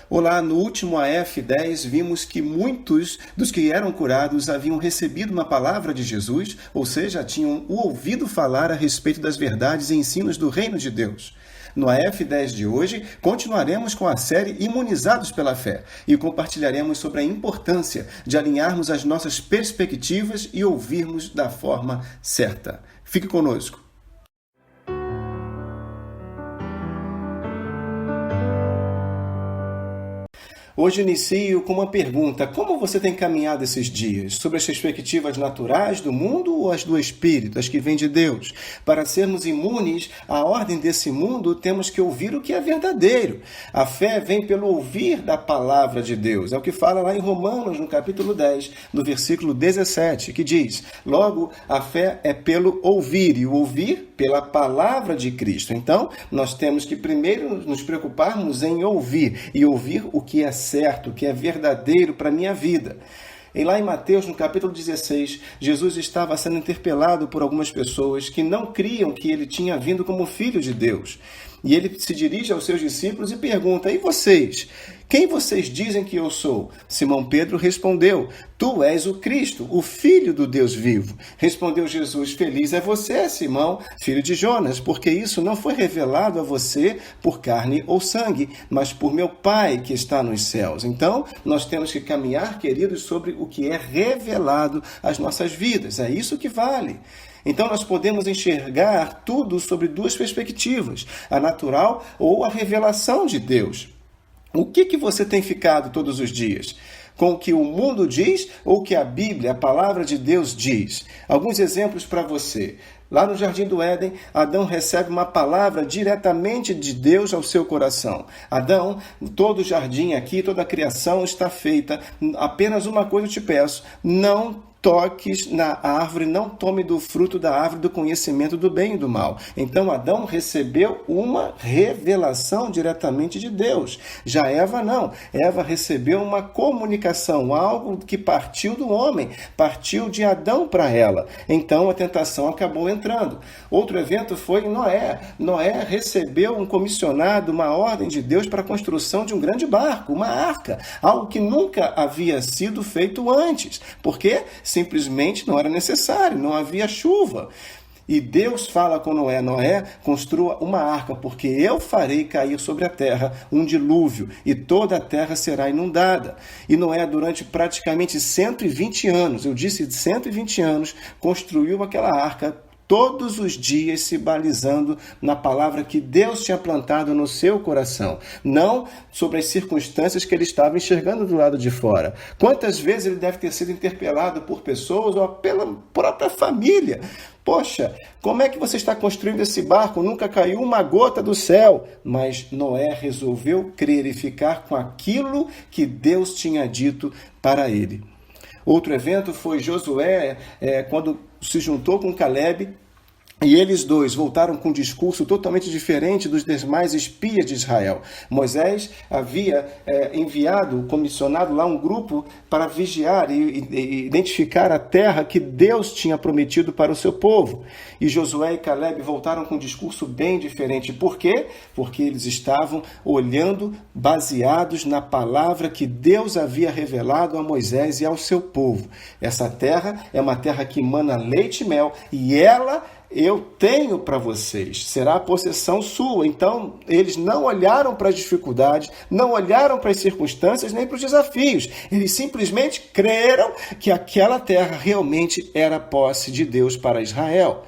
Olá, no último AF10 vimos que muitos dos que eram curados haviam recebido uma palavra de Jesus, ou seja, tinham ouvido falar a respeito das verdades e ensinos do reino de Deus. No AF10 de hoje, continuaremos com a série Imunizados pela Fé e compartilharemos sobre a importância de alinharmos as nossas perspectivas e ouvirmos da forma certa. Fique conosco. Hoje inicio com uma pergunta: como você tem caminhado esses dias? Sobre as perspectivas naturais do mundo ou as do Espírito, as que vêm de Deus? Para sermos imunes à ordem desse mundo, temos que ouvir o que é verdadeiro. A fé vem pelo ouvir da palavra de Deus. É o que fala lá em Romanos, no capítulo 10, no versículo 17, que diz: logo, a fé é pelo ouvir, e o ouvir pela palavra de Cristo. Então, nós temos que primeiro nos preocuparmos em ouvir, e ouvir o que é certo, que é verdadeiro para a minha vida. E lá em Mateus, no capítulo 16, Jesus estava sendo interpelado por algumas pessoas que não criam que ele tinha vindo como filho de Deus. E ele se dirige aos seus discípulos e pergunta: e vocês? Quem vocês dizem que eu sou? Simão Pedro respondeu: tu és o Cristo, o Filho do Deus vivo. Respondeu Jesus: feliz é você, Simão, filho de Jonas, porque isso não foi revelado a você por carne ou sangue, mas por meu Pai que está nos céus. Então, nós temos que caminhar, queridos, sobre o que é revelado às nossas vidas. É isso que vale. Então, nós podemos enxergar tudo sobre duas perspectivas: a natural ou a revelação de Deus. O que você tem ficado todos os dias? Com o que o mundo diz ou o que a Bíblia, a palavra de Deus, diz? Alguns exemplos para você. Lá no Jardim do Éden, Adão recebe uma palavra diretamente de Deus ao seu coração. Adão, todo o jardim aqui, toda a criação está feita. Apenas uma coisa eu te peço: não toques na árvore, não tome do fruto da árvore do conhecimento do bem e do mal. Então Adão recebeu uma revelação diretamente de Deus. Já Eva não. Eva recebeu uma comunicação, algo que partiu do homem, partiu de Adão para ela. Então a tentação acabou entrando. Outro evento foi Noé. Noé recebeu um comissionado, uma ordem de Deus para a construção de um grande barco, uma arca, algo que nunca havia sido feito antes. Por quê? Simplesmente não era necessário, não havia chuva. E Deus fala com Noé: Noé, construa uma arca, porque eu farei cair sobre a terra um dilúvio, e toda a terra será inundada. E Noé, durante praticamente 120 anos, eu disse 120 anos, construiu aquela arca, todos os dias se balizando na palavra que Deus tinha plantado no seu coração, não sobre as circunstâncias que ele estava enxergando do lado de fora. Quantas vezes ele deve ter sido interpelado por pessoas ou pela própria família? Poxa, como é que você está construindo esse barco? Nunca caiu uma gota do céu. Mas Noé resolveu crer e ficar com aquilo que Deus tinha dito para ele. Outro evento foi Josué, quando se juntou com Caleb, e eles dois voltaram com um discurso totalmente diferente dos demais espias de Israel. Moisés havia comissionado lá um grupo para vigiar e identificar a terra que Deus tinha prometido para o seu povo. E Josué e Caleb voltaram com um discurso bem diferente. Por quê? Porque eles estavam olhando baseados na palavra que Deus havia revelado a Moisés e ao seu povo. Essa terra é uma terra que emana leite e mel, e ela eu tenho para vocês, será a possessão sua. Então, eles não olharam para as dificuldades, não olharam para as circunstâncias, nem para os desafios. Eles simplesmente creram que aquela terra realmente era posse de Deus para Israel.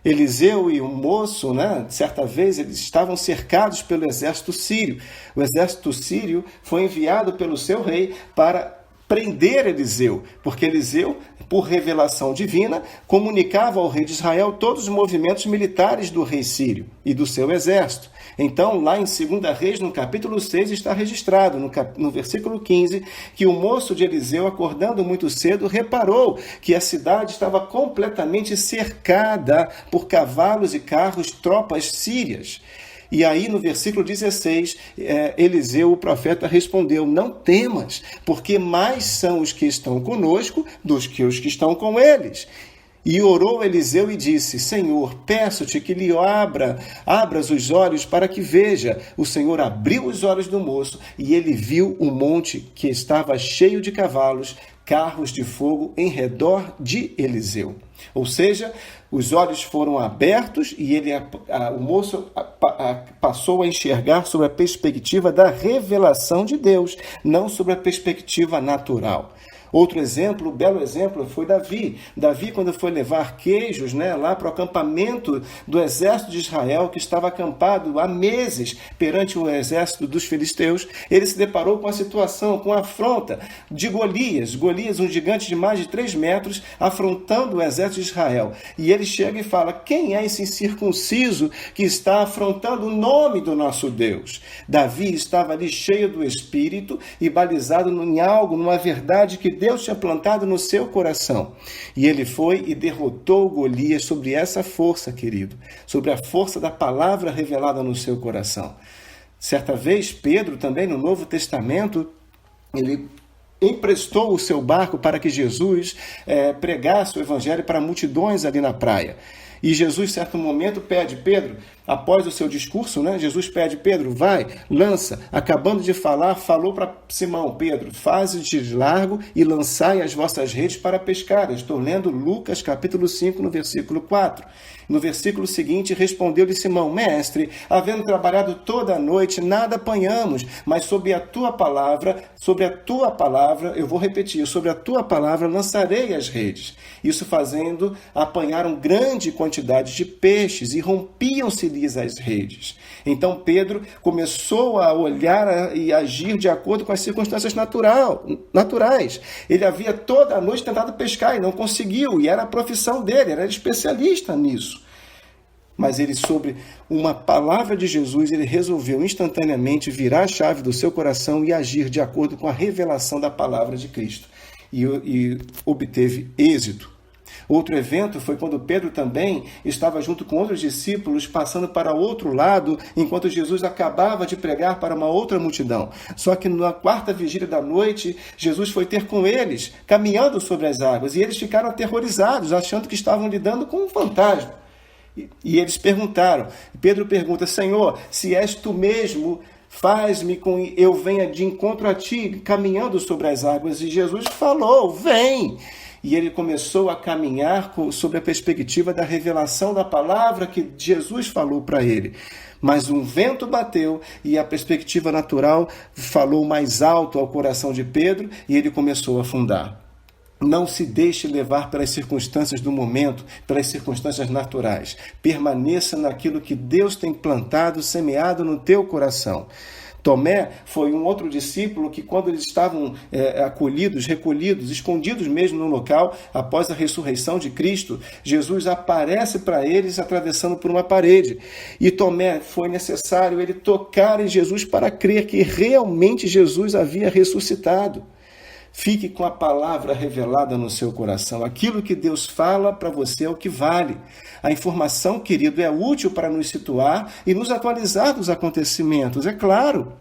Eliseu e um moço, certa vez, eles estavam cercados pelo exército sírio. O exército sírio foi enviado pelo seu rei para prender Eliseu, porque Eliseu, por revelação divina, comunicava ao rei de Israel todos os movimentos militares do rei sírio e do seu exército. Então, lá em 2 Reis, no capítulo 6, está registrado, no versículo 15, que o moço de Eliseu, acordando muito cedo, reparou que a cidade estava completamente cercada por cavalos e carros, tropas sírias. E aí, no versículo 16, Eliseu, o profeta, respondeu: não temas, porque mais são os que estão conosco do que os que estão com eles. E orou Eliseu e disse: Senhor, peço-te que lhe abras os olhos para que veja. O Senhor abriu os olhos do moço e ele viu o monte que estava cheio de cavalos, carros de fogo em redor de Eliseu. Ou seja, os olhos foram abertos e o moço passou a enxergar sobre a perspectiva da revelação de Deus, não sobre a perspectiva natural. Outro exemplo, um belo exemplo, foi Davi. Davi, quando foi levar queijos, lá para o acampamento do exército de Israel, que estava acampado há meses perante o exército dos filisteus, ele se deparou com a situação, com a afronta de Golias. Golias, um gigante de mais de 3 metros, afrontando o exército de Israel. E ele chega e fala: quem é esse incircunciso que está afrontando o nome do nosso Deus? Davi estava ali cheio do Espírito e balizado em algo, numa verdade que Deus tinha plantado no seu coração. E ele foi e derrotou Golias sobre essa força, querido, sobre a força da palavra revelada no seu coração. Certa vez, Pedro, também no Novo Testamento, ele emprestou o seu barco para que Jesus pregasse o evangelho para multidões ali na praia. E Jesus, em certo momento, pede: Pedro, após o seu discurso, Jesus pede: Pedro, vai, lança. Acabando de falar, falou para Simão: Pedro, faze-te largo e lançai as vossas redes para pescar. Eu estou lendo Lucas capítulo 5, no versículo 4. No versículo seguinte, respondeu-lhe Simão: Mestre, havendo trabalhado toda a noite, nada apanhamos, mas sobre a tua palavra, eu vou repetir, sobre a tua palavra lançarei as redes. Isso fazendo, apanharam grande quantidade de peixes e rompiam-se-lhes as redes. Então Pedro começou a olhar e agir de acordo com as circunstâncias naturais. Ele havia toda a noite tentado pescar e não conseguiu, e era a profissão dele, era especialista nisso. Mas ele, sobre uma palavra de Jesus, ele resolveu instantaneamente virar a chave do seu coração e agir de acordo com a revelação da palavra de Cristo. E obteve êxito. Outro evento foi quando Pedro também estava junto com outros discípulos passando para outro lado, enquanto Jesus acabava de pregar para uma outra multidão. Só que na 4ª vigília da noite, Jesus foi ter com eles, caminhando sobre as águas, e eles ficaram aterrorizados, achando que estavam lidando com um fantasma. E eles perguntaram, Pedro pergunta: Senhor, se és tu mesmo, faz-me com eu venha de encontro a ti, caminhando sobre as águas. E Jesus falou: vem! E ele começou a caminhar sobre a perspectiva da revelação da palavra que Jesus falou para ele. Mas um vento bateu e a perspectiva natural falou mais alto ao coração de Pedro e ele começou a afundar. Não se deixe levar pelas circunstâncias do momento, pelas circunstâncias naturais. Permaneça naquilo que Deus tem plantado, semeado no teu coração. Tomé foi um outro discípulo que, quando eles estavam recolhidos, escondidos mesmo no local, após a ressurreição de Cristo, Jesus aparece para eles atravessando por uma parede. E Tomé, foi necessário ele tocar em Jesus para crer que realmente Jesus havia ressuscitado. Fique com a palavra revelada no seu coração. Aquilo que Deus fala para você é o que vale. A informação, querido, é útil para nos situar e nos atualizar dos acontecimentos. É claro,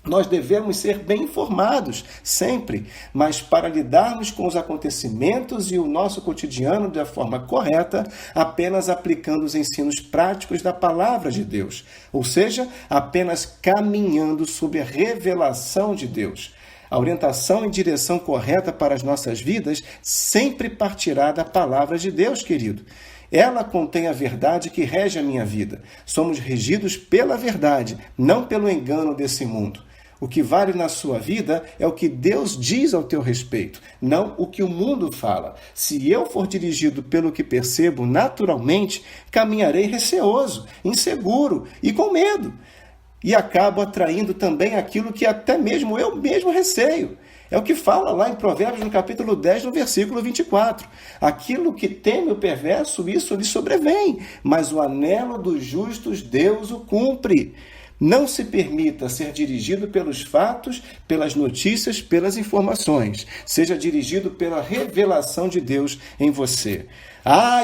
nós devemos ser bem informados, sempre, mas para lidarmos com os acontecimentos e o nosso cotidiano da forma correta, apenas aplicando os ensinos práticos da palavra de Deus. Ou seja, apenas caminhando sob a revelação de Deus. A orientação em direção correta para as nossas vidas sempre partirá da palavra de Deus, querido. Ela contém a verdade que rege a minha vida. Somos regidos pela verdade, não pelo engano desse mundo. O que vale na sua vida é o que Deus diz ao teu respeito, não o que o mundo fala. Se eu for dirigido pelo que percebo naturalmente, caminharei receoso, inseguro e com medo. E acabo atraindo também aquilo que até mesmo eu mesmo receio. É o que fala lá em Provérbios, no capítulo 10, no versículo 24. Aquilo que teme o perverso, isso lhe sobrevém, mas o anelo dos justos Deus o cumpre. Não se permita ser dirigido pelos fatos, pelas notícias, pelas informações. Seja dirigido pela revelação de Deus em você.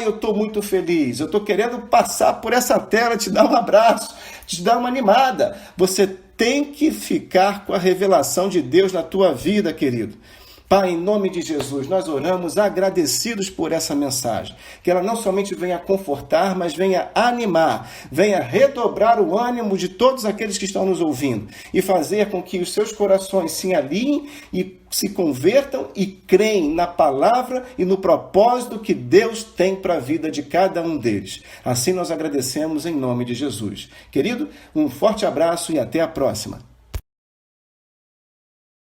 Eu estou muito feliz, eu estou querendo passar por essa tela, te dar um abraço, te dar uma animada. Você tem que ficar com a revelação de Deus na tua vida, querido. Pai, em nome de Jesus, nós oramos agradecidos por essa mensagem. Que ela não somente venha confortar, mas venha animar, venha redobrar o ânimo de todos aqueles que estão nos ouvindo e fazer com que os seus corações se alinhem e se convertam e creem na palavra e no propósito que Deus tem para a vida de cada um deles. Assim nós agradecemos em nome de Jesus. Querido, um forte abraço e até a próxima.